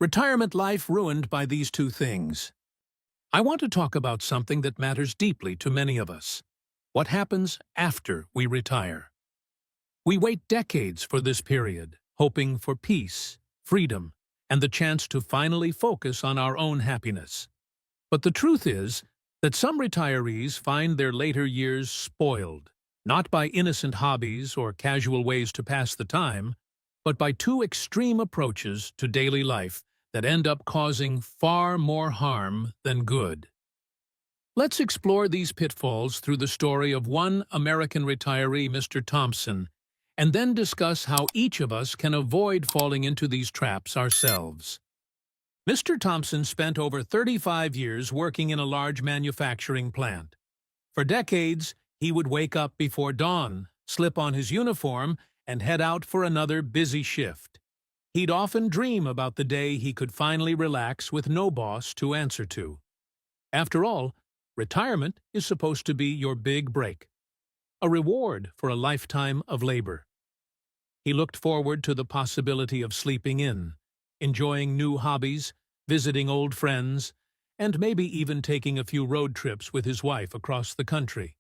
Retirement life ruined by these two things. I want to talk about something that matters deeply to many of us. What happens after we retire? We wait decades for this period, hoping for peace, freedom, and the chance to finally focus on our own happiness. But the truth is that some retirees find their later years spoiled, not by innocent hobbies or casual ways to pass the time, but by two extreme approaches to daily life that end up causing far more harm than good. Let's explore these pitfalls through the story of one American retiree, Mr. Thompson, and then discuss how each of us can avoid falling into these traps ourselves. Mr. Thompson spent over 35 years working in a large manufacturing plant. For decades, he would wake up before dawn, slip on his uniform, and head out for another busy shift. He'd often dream about the day he could finally relax with no boss to answer to. After all, retirement is supposed to be your big break, a reward for a lifetime of labor. He looked forward to the possibility of sleeping in, enjoying new hobbies, visiting old friends, and maybe even taking a few road trips with his wife across the country.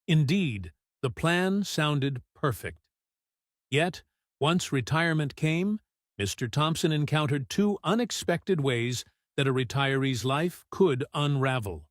Indeed, the plan sounded perfect. Yet, once retirement came, Mr. Thompson encountered two unexpected ways that a retiree's life could unravel.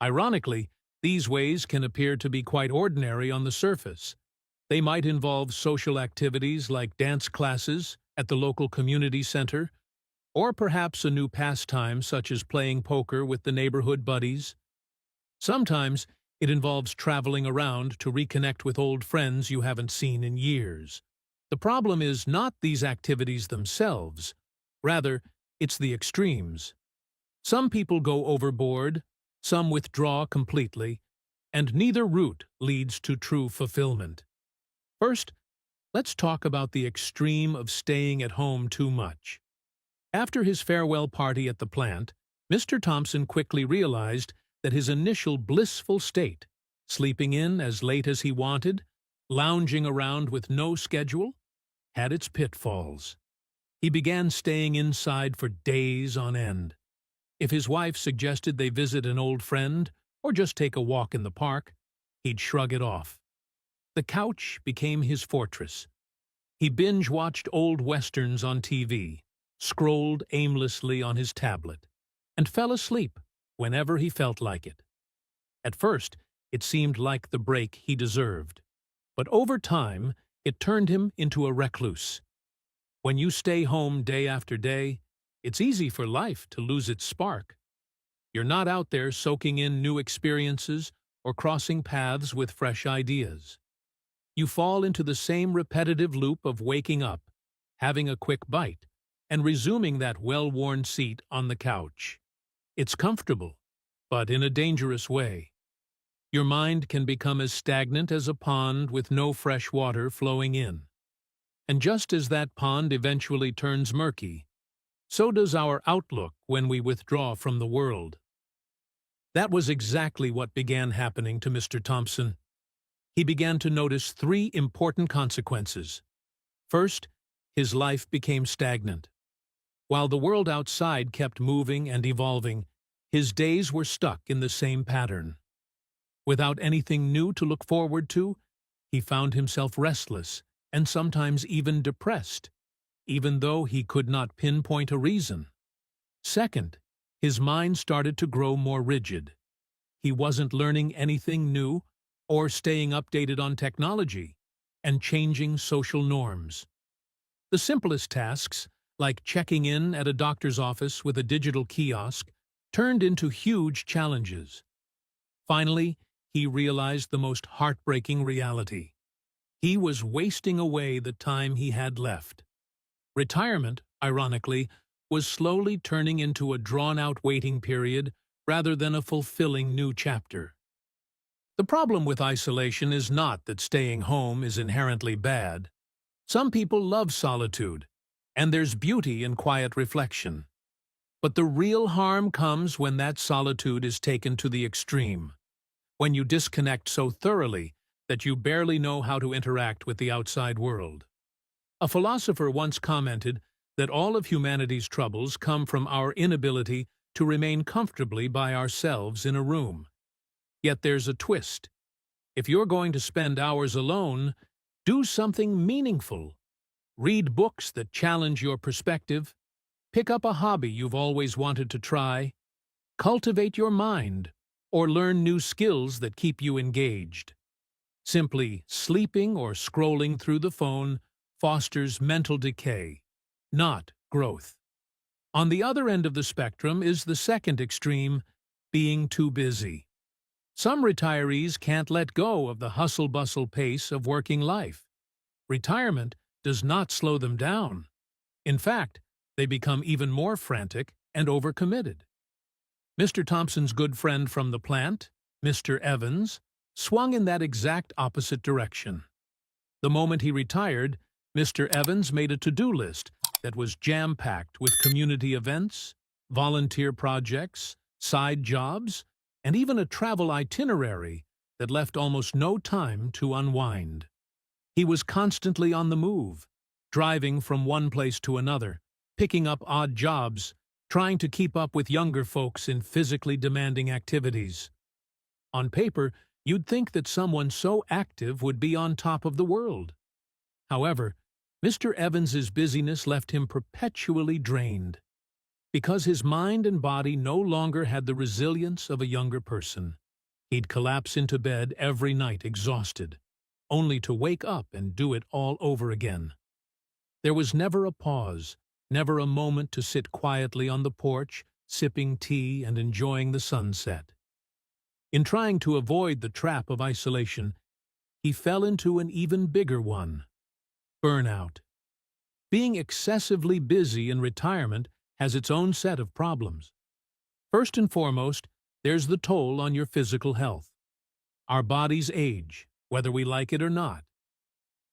Ironically, these ways can appear to be quite ordinary on the surface. They might involve social activities like dance classes at the local community center, or perhaps a new pastime such as playing poker with the neighborhood buddies. Sometimes it involves traveling around to reconnect with old friends you haven't seen in years. The problem is not these activities themselves. Rather, it's the extremes. Some people go overboard, some withdraw completely, and neither route leads to true fulfillment. First, let's talk about the extreme of staying at home too much. After his farewell party at the plant, Mr. Thompson quickly realized that his initial blissful state, sleeping in as late as he wanted, lounging around with no schedule, had its pitfalls. He began staying inside for days on end. If his wife suggested they visit an old friend or just take a walk in the park, he'd shrug it off. The couch became his fortress. He binge-watched old westerns on TV, scrolled aimlessly on his tablet, and fell asleep whenever he felt like it. At first, it seemed like the break he deserved, but over time, it turned him into a recluse. When you stay home day after day, it's easy for life to lose its spark. You're not out there soaking in new experiences or crossing paths with fresh ideas. You fall into the same repetitive loop of waking up, having a quick bite, and resuming that well-worn seat on the couch. It's comfortable, but in a dangerous way. Your mind can become as stagnant as a pond with no fresh water flowing in. And just as that pond eventually turns murky, so does our outlook when we withdraw from the world. That was exactly what began happening to Mr. Thompson. He began to notice three important consequences. First, his life became stagnant. While the world outside kept moving and evolving, his days were stuck in the same pattern. Without anything new to look forward to, he found himself restless and sometimes even depressed, even though he could not pinpoint a reason. Second, his mind started to grow more rigid. He wasn't learning anything new or staying updated on technology and changing social norms. The simplest tasks, like checking in at a doctor's office with a digital kiosk, turned into huge challenges. Finally, he realized the most heartbreaking reality. He was wasting away the time he had left. Retirement, ironically, was slowly turning into a drawn-out waiting period rather than a fulfilling new chapter. The problem with isolation is not that staying home is inherently bad. Some people love solitude, and there's beauty in quiet reflection. But the real harm comes when that solitude is taken to the extreme, when you disconnect so thoroughly that you barely know how to interact with the outside world. A philosopher once commented that all of humanity's troubles come from our inability to remain comfortably by ourselves in a room. Yet there's a twist. If you're going to spend hours alone, do something meaningful. Read books that challenge your perspective. Pick up a hobby you've always wanted to try. Cultivate your mind, or learn new skills that keep you engaged. Simply sleeping or scrolling through the phone fosters mental decay, not growth. On the other end of the spectrum is the second extreme, being too busy. Some retirees can't let go of the hustle-bustle pace of working life. Retirement does not slow them down. In fact, they become even more frantic and overcommitted. Mr. Thompson's good friend from the plant, Mr. Evans, swung in that exact opposite direction. The moment he retired, Mr. Evans made a to-do list that was jam-packed with community events, volunteer projects, side jobs, and even a travel itinerary that left almost no time to unwind. He was constantly on the move, driving from one place to another, picking up odd jobs, trying to keep up with younger folks in physically demanding activities. On paper, you'd think that someone so active would be on top of the world. However, Mr. Evans's busyness left him perpetually drained, because his mind and body no longer had the resilience of a younger person. He'd collapse into bed every night exhausted, only to wake up and do it all over again. There was never a pause, never a moment to sit quietly on the porch, sipping tea and enjoying the sunset. In trying to avoid the trap of isolation, he fell into an even bigger one: burnout. Being excessively busy in retirement has its own set of problems. First and foremost, there's the toll on your physical health. Our bodies age, whether we like it or not.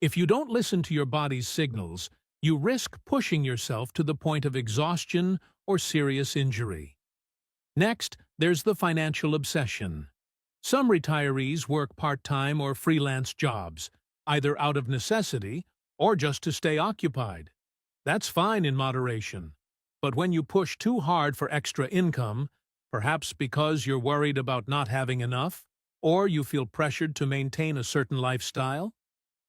If you don't listen to your body's signals, you risk pushing yourself to the point of exhaustion or serious injury. Next, there's the financial obsession. Some retirees work part-time or freelance jobs, either out of necessity or just to stay occupied. That's fine in moderation. But when you push too hard for extra income, perhaps because you're worried about not having enough, or you feel pressured to maintain a certain lifestyle,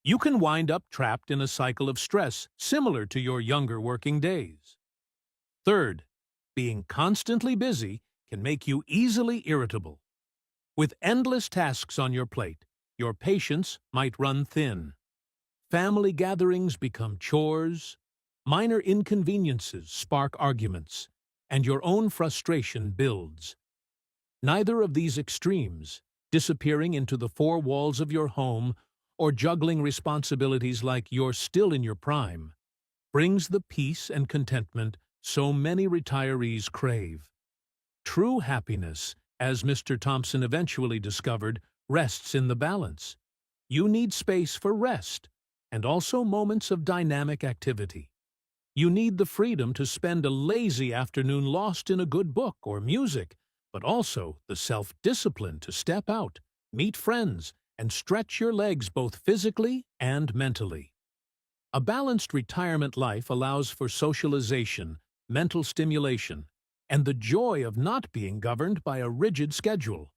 you can wind up trapped in a cycle of stress similar to your younger working days. Third, being constantly busy can make you easily irritable. With endless tasks on your plate, your patience might run thin. Family gatherings become chores, minor inconveniences spark arguments, and your own frustration builds. Neither of these extremes, disappearing into the four walls of your home or juggling responsibilities like you're still in your prime, brings the peace and contentment so many retirees crave. True happiness, as Mr. Thompson eventually discovered, rests in the balance. You need space for rest, and also moments of dynamic activity. You need the freedom to spend a lazy afternoon lost in a good book or music, but also the self-discipline to step out, meet friends, and stretch your legs both physically and mentally. A balanced retirement life allows for socialization, mental stimulation, and the joy of not being governed by a rigid schedule.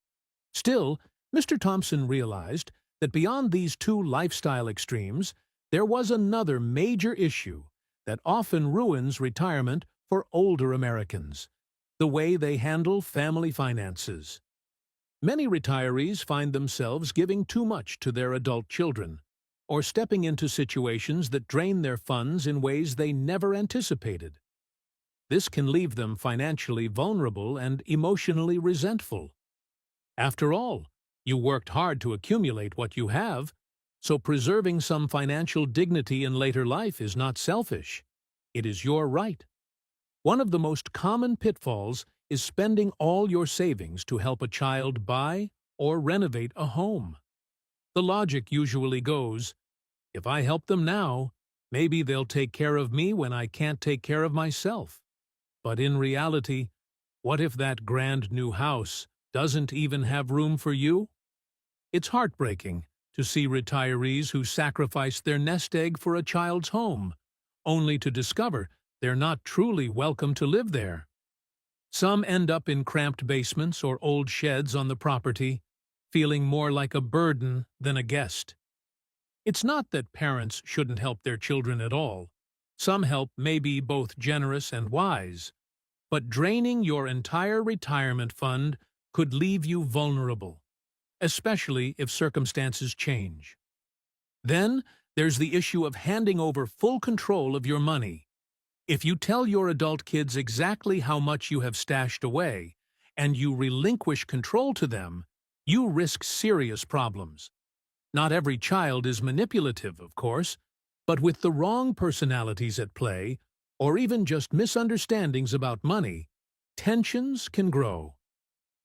Still, Mr. Thompson realized that beyond these two lifestyle extremes, there was another major issue that often ruins retirement for older Americans: the way they handle family finances. Many retirees find themselves giving too much to their adult children, or stepping into situations that drain their funds in ways they never anticipated. This can leave them financially vulnerable and emotionally resentful. After all, you worked hard to accumulate what you have, so preserving some financial dignity in later life is not selfish. It is your right. One of the most common pitfalls is spending all your savings to help a child buy or renovate a home. The logic usually goes, if I help them now, maybe they'll take care of me when I can't take care of myself. But in reality, what if that grand new house doesn't even have room for you? It's heartbreaking to see retirees who sacrifice their nest egg for a child's home, only to discover they're not truly welcome to live there. Some end up in cramped basements or old sheds on the property, feeling more like a burden than a guest. It's not that parents shouldn't help their children at all. Some help may be both generous and wise, but draining your entire retirement fund could leave you vulnerable, especially if circumstances change. Then, there's the issue of handing over full control of your money. If you tell your adult kids exactly how much you have stashed away, and you relinquish control to them, you risk serious problems. Not every child is manipulative, of course, but with the wrong personalities at play, or even just misunderstandings about money, tensions can grow.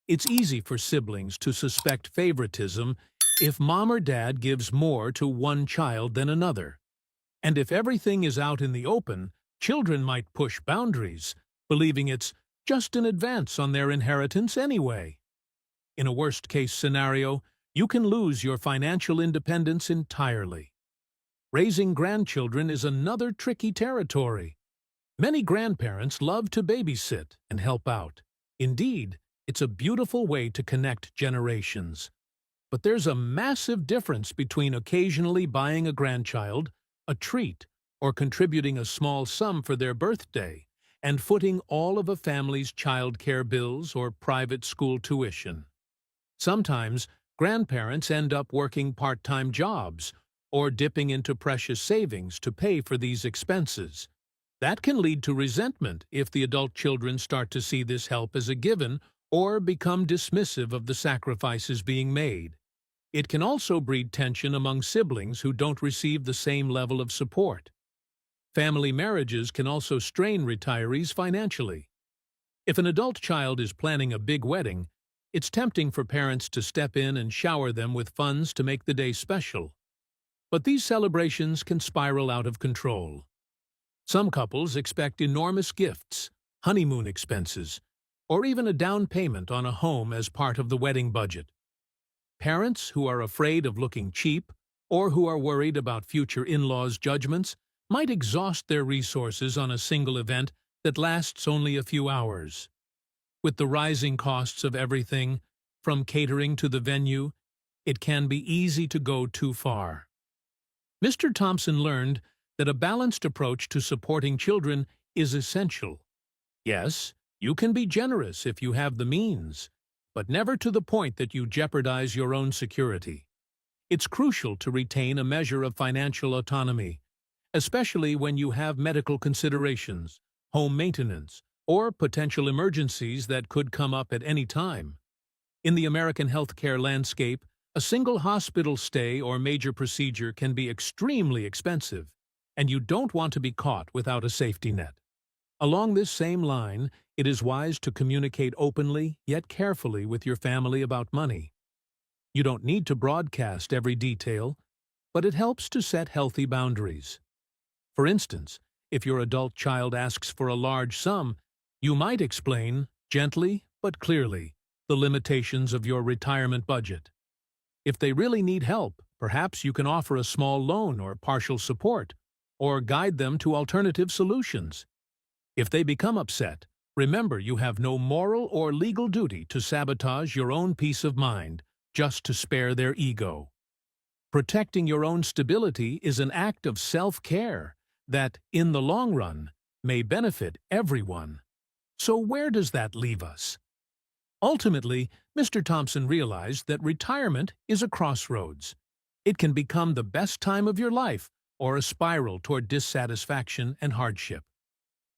It's easy for siblings to suspect favoritism if mom or dad gives more to one child than another. And if everything is out in the open, children might push boundaries, believing it's just an advance on their inheritance anyway. In a worst-case scenario, you can lose your financial independence entirely. Raising grandchildren is another tricky territory. Many grandparents love to babysit and help out. Indeed, it's a beautiful way to connect generations. But there's a massive difference between occasionally buying a grandchild a treat or contributing a small sum for their birthday and footing all of a family's childcare bills or private school tuition. Sometimes, grandparents end up working part-time jobs or dipping into precious savings to pay for these expenses. That can lead to resentment if the adult children start to see this help as a given or become dismissive of the sacrifices being made. It can also breed tension among siblings who don't receive the same level of support. Family marriages can also strain retirees financially. If an adult child is planning a big wedding, it's tempting for parents to step in and shower them with funds to make the day special. But these celebrations can spiral out of control. Some couples expect enormous gifts, honeymoon expenses, or even a down payment on a home as part of the wedding budget. Parents who are afraid of looking cheap or who are worried about future in-laws' judgments might exhaust their resources on a single event that lasts only a few hours. With the rising costs of everything, from catering to the venue, it can be easy to go too far. Mr. Thompson learned that a balanced approach to supporting children is essential. Yes, you can be generous if you have the means, but never to the point that you jeopardize your own security. It's crucial to retain a measure of financial autonomy, especially when you have medical considerations, home maintenance, or potential emergencies that could come up at any time. In the American healthcare landscape, a single hospital stay or major procedure can be extremely expensive, and you don't want to be caught without a safety net. Along this same line, it is wise to communicate openly yet carefully with your family about money. You don't need to broadcast every detail, but it helps to set healthy boundaries. For instance, if your adult child asks for a large sum, you might explain, gently but clearly, the limitations of your retirement budget. If they really need help, perhaps you can offer a small loan or partial support, or guide them to alternative solutions. If they become upset, remember you have no moral or legal duty to sabotage your own peace of mind just to spare their ego. Protecting your own stability is an act of self-care that, in the long run, may benefit everyone. So where does that leave us? Ultimately, Mr. Thompson realized that retirement is a crossroads. It can become the best time of your life or a spiral toward dissatisfaction and hardship.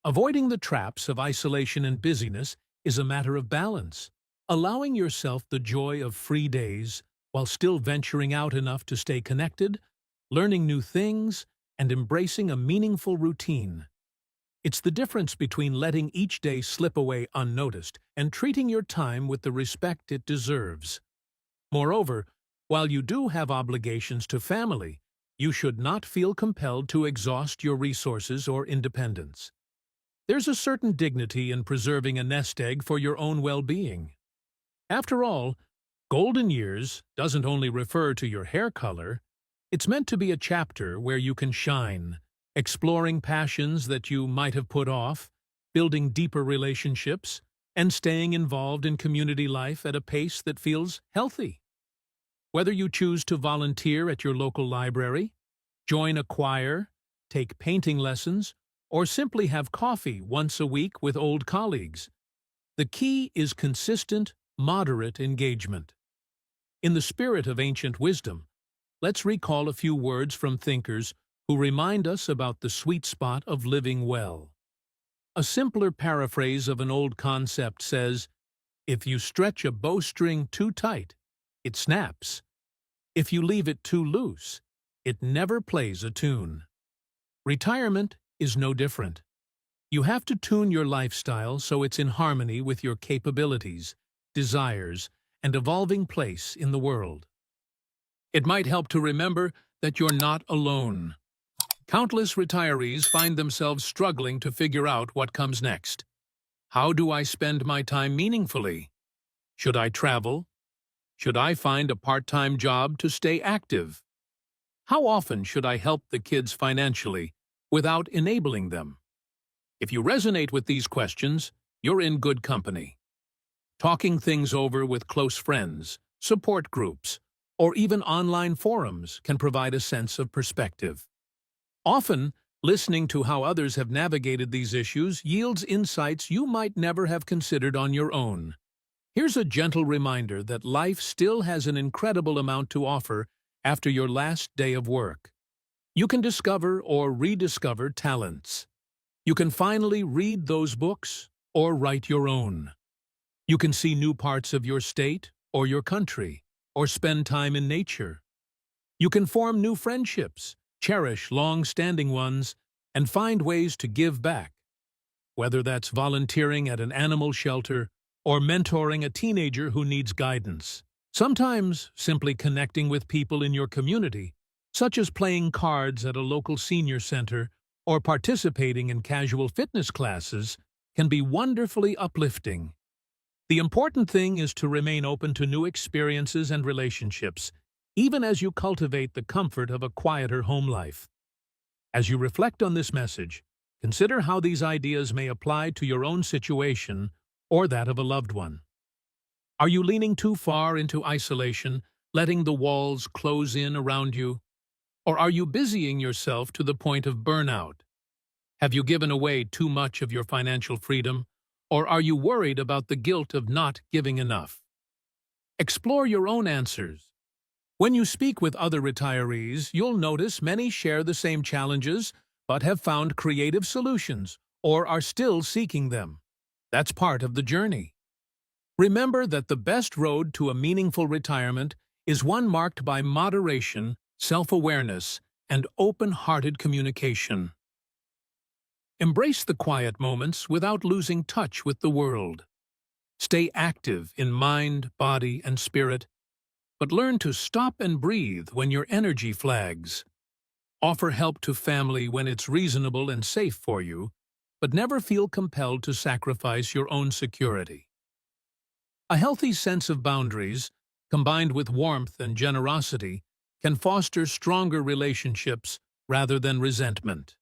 Avoiding the traps of isolation and busyness is a matter of balance, allowing yourself the joy of free days while still venturing out enough to stay connected, learning new things, and embracing a meaningful routine. It's the difference between letting each day slip away unnoticed and treating your time with the respect it deserves. Moreover, while you do have obligations to family, you should not feel compelled to exhaust your resources or independence. There's a certain dignity in preserving a nest egg for your own well-being. After all, golden years doesn't only refer to your hair color, it's meant to be a chapter where you can shine, exploring passions that you might have put off, building deeper relationships, and staying involved in community life at a pace that feels healthy. Whether you choose to volunteer at your local library, join a choir, take painting lessons, or simply have coffee once a week with old colleagues, the key is consistent, moderate engagement. In the spirit of ancient wisdom, let's recall a few words from thinkers who remind us about the sweet spot of living well. A simpler paraphrase of an old concept says, "If you stretch a bowstring too tight, it snaps. If you leave it too loose, it never plays a tune." Retirement is no different. You have to tune your lifestyle so it's in harmony with your capabilities, desires, and evolving place in the world. It might help to remember that you're not alone. Countless retirees find themselves struggling to figure out what comes next. How do I spend my time meaningfully? Should I travel? Should I find a part-time job to stay active? How often should I help the kids financially without enabling them? If you resonate with these questions, you're in good company. Talking things over with close friends, support groups, or even online forums can provide a sense of perspective. Often, listening to how others have navigated these issues yields insights you might never have considered on your own. Here's a gentle reminder that life still has an incredible amount to offer after your last day of work. You can discover or rediscover talents. You can finally read those books or write your own. You can see new parts of your state or your country, or spend time in nature. You can form new friendships, cherish long-standing ones, and find ways to give back, whether that's volunteering at an animal shelter or mentoring a teenager who needs guidance. Sometimes simply connecting with people in your community, such as playing cards at a local senior center or participating in casual fitness classes, can be wonderfully uplifting. The important thing is to remain open to new experiences and relationships, even as you cultivate the comfort of a quieter home life. As you reflect on this message, consider how these ideas may apply to your own situation or that of a loved one. Are you leaning too far into isolation, letting the walls close in around you? Or are you busying yourself to the point of burnout? Have you given away too much of your financial freedom? Or are you worried about the guilt of not giving enough? Explore your own answers. When you speak with other retirees, you'll notice many share the same challenges but have found creative solutions or are still seeking them. That's part of the journey. Remember that the best road to a meaningful retirement is one marked by moderation, self-awareness, and open-hearted communication. Embrace the quiet moments without losing touch with the world. Stay active in mind, body, and spirit, but learn to stop and breathe when your energy flags. Offer help to family when it's reasonable and safe for you, but never feel compelled to sacrifice your own security. A healthy sense of boundaries, combined with warmth and generosity, can foster stronger relationships rather than resentment.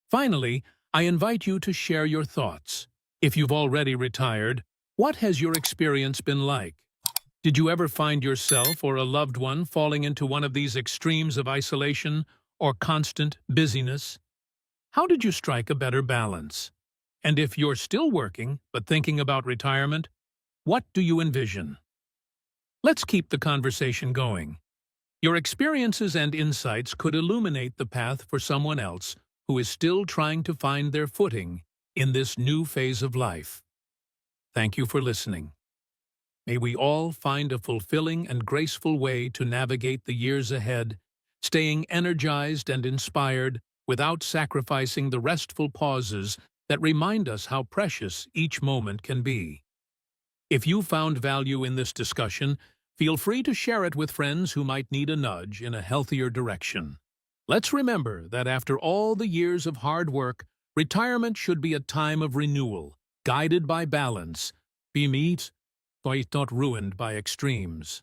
Finally, I invite you to share your thoughts. If you've already retired, what has your experience been like? Did you ever find yourself or a loved one falling into one of these extremes of isolation or constant busyness? How did you strike a better balance? And if you're still working but thinking about retirement, what do you envision? Let's keep the conversation going. Your experiences and insights could illuminate the path for someone else who is still trying to find their footing in this new phase of life. Thank you for listening. May we all find a fulfilling and graceful way to navigate the years ahead, staying energized and inspired without sacrificing the restful pauses that remind us how precious each moment can be. If you found value in this discussion, feel free to share it with friends who might need a nudge in a healthier direction. Let's remember that after all the years of hard work, retirement should be a time of renewal, guided by balance, not ruined by extremes.